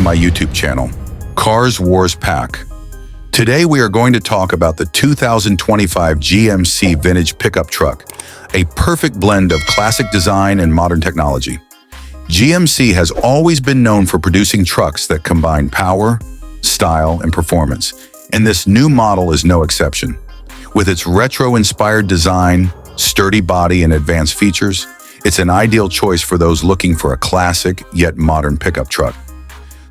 my YouTube channel, Cars Wars Pack. Today we are going to talk about the 2025 GMC Vintage Pickup Truck, a perfect blend of classic design and modern technology. GMC has always been known for producing trucks that combine power, style, and performance, and this new model is no exception. With its retro-inspired design, sturdy body, and advanced features, it's an ideal choice for those looking for a classic yet modern pickup truck.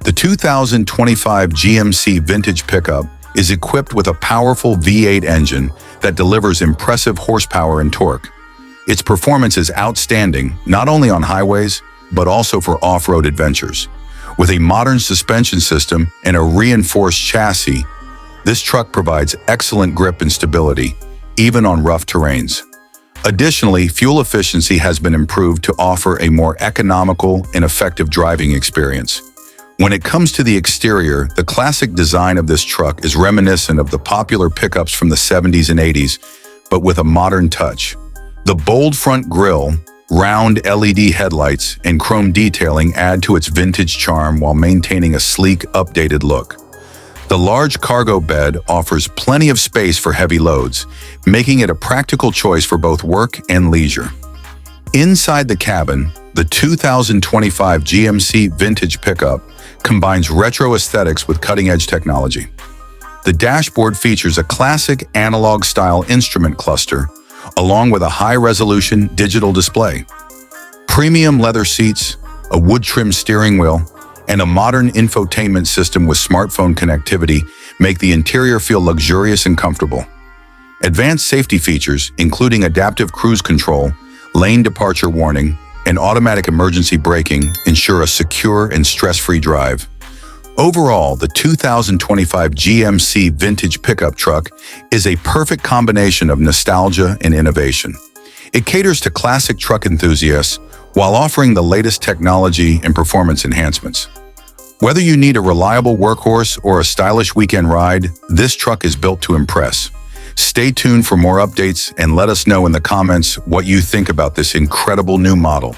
The 2025 GMC Vintage Pickup is equipped with a powerful V8 engine that delivers impressive horsepower and torque. Its performance is outstanding, not only on highways, but also for off-road adventures. With a modern suspension system and a reinforced chassis, this truck provides excellent grip and stability, even on rough terrains. Additionally, fuel efficiency has been improved to offer a more economical and effective driving experience. When it comes to the exterior, the classic design of this truck is reminiscent of the popular pickups from the 70s and 80s, but with a modern touch. The bold front grille, round LED headlights, and chrome detailing add to its vintage charm while maintaining a sleek, updated look. The large cargo bed offers plenty of space for heavy loads, making it a practical choice for both work and leisure. Inside the cabin, the 2025 GMC Vintage Pickup combines retro aesthetics with cutting-edge technology. The dashboard features a classic analog-style instrument cluster, along with a high-resolution digital display. Premium leather seats, a wood-trimmed steering wheel, and a modern infotainment system with smartphone connectivity make the interior feel luxurious and comfortable. Advanced safety features, including adaptive cruise control, lane departure warning, and automatic emergency braking, ensure a secure and stress-free drive. Overall, the 2025 GMC Vintage Pickup Truck is a perfect combination of nostalgia and innovation. It caters to classic truck enthusiasts while offering the latest technology and performance enhancements. Whether you need a reliable workhorse or a stylish weekend ride, this truck is built to impress. Stay tuned for more updates and let us know in the comments what you think about this incredible new model.